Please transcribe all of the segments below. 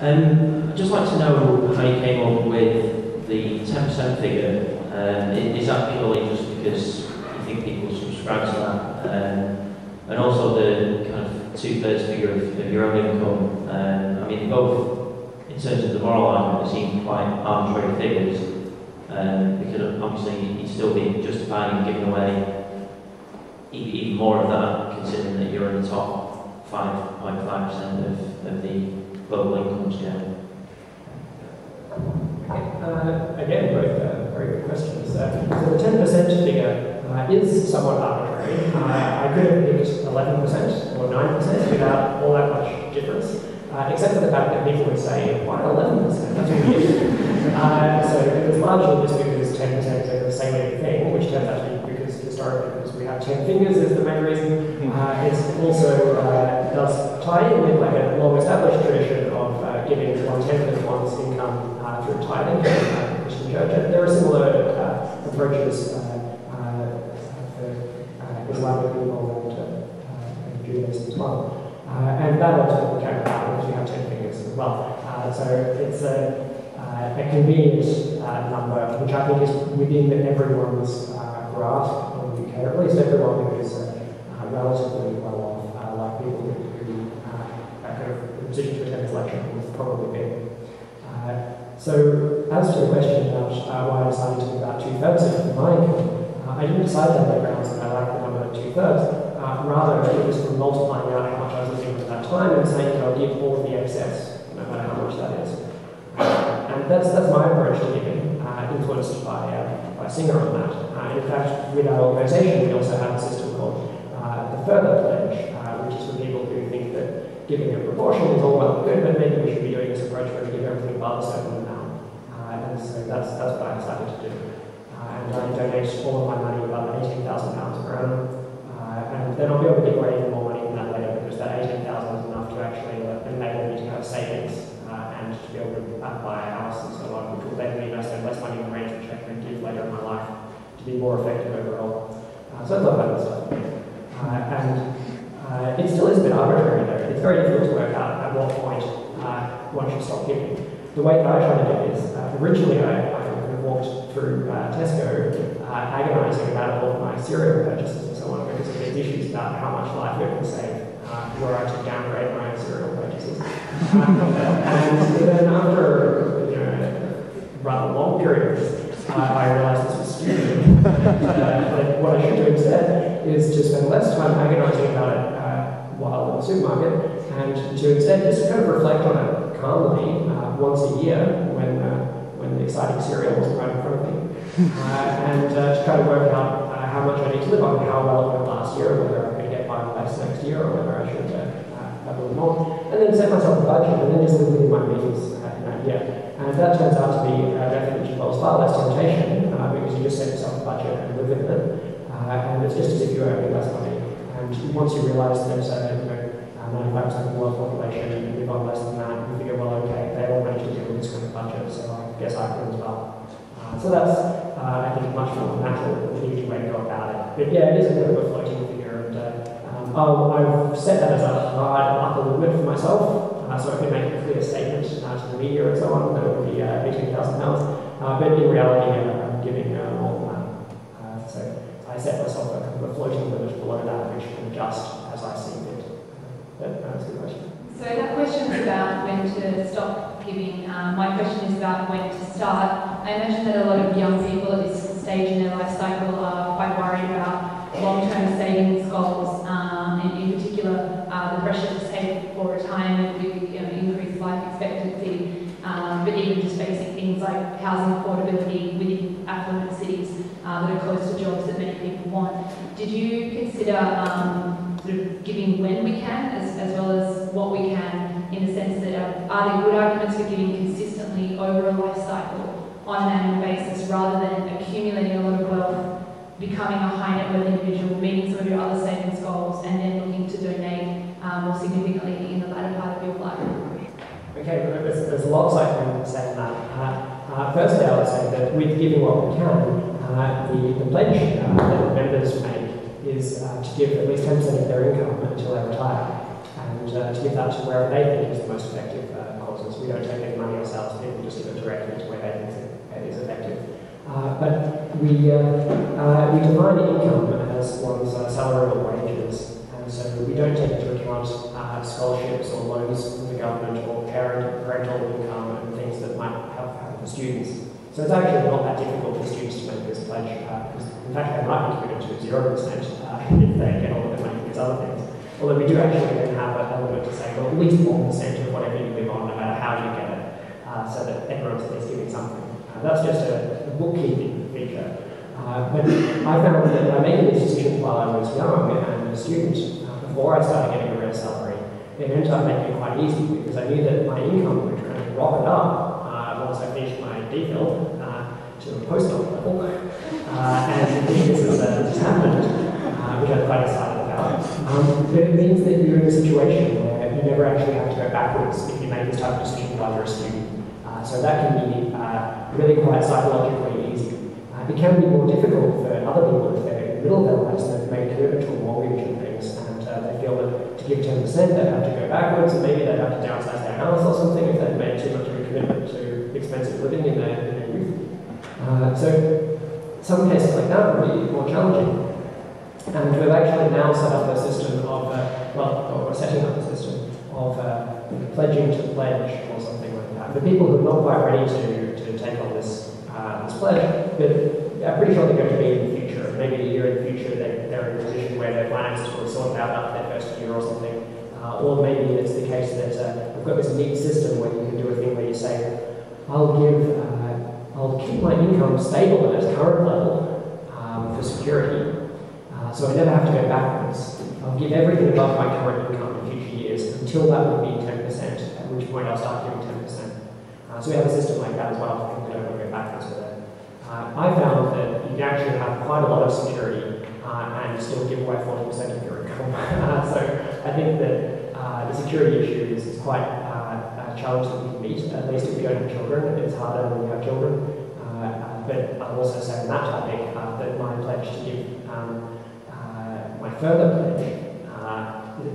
I'd just like to know how you came up with the 10% figure. Is that purely just because you think people subscribe to that? And also the kind of 2/3 figure of your own income. I mean, both, in terms of the moral argument, they seem quite arbitrary figures. Because obviously you'd still be justified in giving away even more of that, considering that you're in the top 5.5% of the global income scale. Again, both very good questions. So the 10% figure is somewhat arbitrary. I could have picked 11% or 9% without all that much difference, except for the fact that people would say, why 11%? That's weird. So it's largely just because 10% is the same thing, which turns out to be because historically, because we have 10 fingers is the main reason. It's also does tie in with like a long-established tradition of giving 1/10 of one's income through tithing in the Christian Church. And there are similar approaches for Islamic people and Judaism as well. And that ultimately came about because we have 10 fingers as well. So it's a convenient number, which I think is within everyone's grasp in the UK, or at least everyone who is relatively well off, like people who are kind of in a position to attend this lecture would probably be. So as to the question about why I decided to give about 2/3 of my income, I didn't decide that on the grounds that I liked the number 2/3. Rather, it was from multiplying out how much I was living at that time and saying that I'll give all of the excess, no matter how much that is. And that's my approach to giving, influenced by Singer on that. In fact, with our organisation, we also have a system called the Further Pledge, which is for people who think that giving a proportion is all well and good, but maybe we should be doing this approach where we give everything above a certain amount. And so that's what I decided to do. And I donate all of my money, about £18,000 per annum. And then I'll be able to give away even more money than that later, because that $18,000 is enough to actually enable me to have savings and to be able to buy a house and so on, which will then mean I spend less money on rent, which I can give later in my life to be more effective overall. So I love that stuff. And it still is a bit arbitrary though. It's very difficult to work out at what point one should stop giving. The way that I try to do it is, originally I walked through Tesco agonising about all of my cereal purchases and so on, because of these issues about how much life it can save, were I to downgrade my cereal purchases. And then after a rather long period of this, I realised this was stupid. That what I should do instead is to spend less time agonising about it while in the supermarket, and to instead just kind of reflect on it calmly once a year when the exciting cereal wasn't right in front of me, and to try to work out how much I need to live on, how well it went last year, whether I could get by less next year, or whether I should have a little more, and then set myself a budget, and then just live within my means in that year. And that turns out to be a method which involves far less temptation, because you just set yourself a budget and live within it, and it's just as if you're earning less money. And once you realise that 95% of the world population live on less than that, you figure, well, okay, they all manage to deal with this kind of budget, so I guess I can as well. So that's, I think, much more natural and easy way to go about it. But yeah, it is a bit of a floating figure, and I've set that as a hard upper limit for myself, so I can make a clear statement to the media and so on that it would be £18,000. But in reality, I'm giving more than that. So I set myself a kind of a floating limit below that, which can adjust as I see fit. That's a good question. So that question is about when to stop giving. My question is about when to start. I imagine that a lot of young people at this stage in their life cycle are quite worried about long-term savings goals, and in particular the pressure to save for retirement with increased life expectancy, but even just basic things like housing affordability within affluent cities that are close to jobs that many people want. Did you consider sort of giving when we can, as well as what we can, in the sense that are there good arguments for giving consistently over a life cycle on an annual basis, rather than accumulating a lot of wealth, becoming a high net worth individual, meeting some of your other savings goals, and then looking to donate more significantly in the latter part of your life? Okay, there's lots I can say on that. Firstly, I would say that with giving what we can, the pledge that members make is to give at least 10% of their income until they retire, and to give that to wherever they think is the most effective causes. We don't we define income as one's salary or wages, and so we don't take into account scholarships or loans from the government or parental income and things that might help for students. So it's actually not that difficult for students to make this pledge, because in fact they might be committed to 0% if they get all of their money for these other things. Although we do actually then have an element to say, well, at least 1% of whatever you live on, no matter how you get it, so that everyone's at least giving something. That's just a bookkeeping feature. But I found that by making these decisions while I was young and a student, before I started getting a real salary, it ended up making it quite easy because I knew that my income would kind of rocket up once I finished my DPhil to a postdoc level. And this has happened, which I'm quite excited about. But it means that you're in a situation where you never actually have to go backwards if you make this type of decision while you're a student. So that can be really quite psychologically easy. It can be more difficult for other people if they're in the middle of their lives and they've made a commitment to a mortgage and things, and they feel that to give 10% they'd have to go backwards, and maybe they'd have to downsize their house or something if they've made too much of a commitment to expensive living in their youth. So some cases like that would be more challenging. And we've actually now set up a system of, we're setting up a system of pledging to pledge or something like that. For people who are not quite ready to take on this pledge, but I'm pretty sure they're going to be in the future. Maybe a year in the future they're in a position where their finances will sort out after their first year or something. Or maybe it's the case that we've got this neat system where you can do a thing where you say, I'll keep my income stable at its current level for security, so I never have to go backwards. I'll give everything above my current income in future years until that would be 10%, at which point I'll start giving 10%. So we have a system like that as well for people who don't want to go backwards with it. I found that you can actually have quite a lot of security and still give away 40% of your income. So I think that the security issue is quite a challenge that we can meet, at least if we don't have children. It's harder when we have children. But I'll also say on that topic that my pledge to give my further pledge,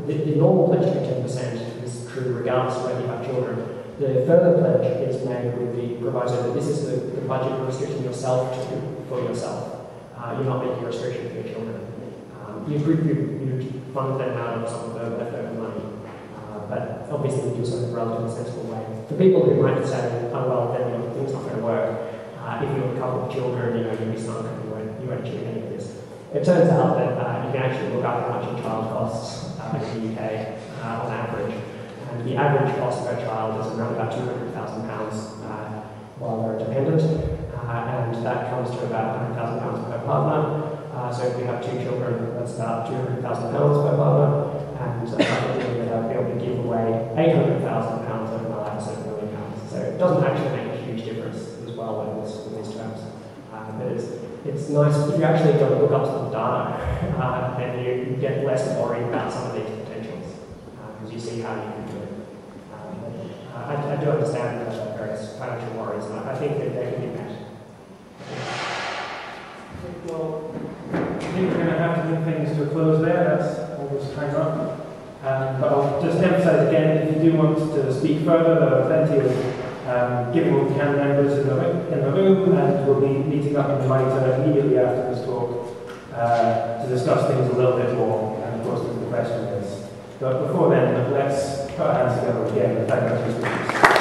the normal pledge to be 10% is true regardless of whether you have children. The further pledge is made with the proviso that this is the budget you're restricting yourself to for yourself. You're not making a restriction for your children. You fund them out of some of the leftover money, but obviously you do so in a relatively sensible way. For people who might say, oh well, then things not going to work. If you have a couple of children, you'll be sunk and you won't achieve any of this. It turns out that you can actually look up how much your child costs in the UK on average. And the average cost of a child is around about £200,000 while they're dependent, and that comes to about £100,000 per partner. So if you have 2 children, that's about £200,000 per partner, and they'll be able to give away £800,000 over the life of £7 million. So it doesn't actually make a huge difference as well in these terms. But it's nice if you actually go and look up some data, then you get less worried about some of these potentials, because you see how you can do it. I do understand the various financial worries, and I think that they can be met. Well, I think we're going to have to move things to a close there. That's almost time up. But I'll just emphasise again, if you do want to speak further, there are plenty of Giving What We Can members in the room, and we'll be meeting up in the Mitre immediately after this talk to discuss things a little bit more, and of course there's the question is. But before then, let's put our hands together again and thank our speakers.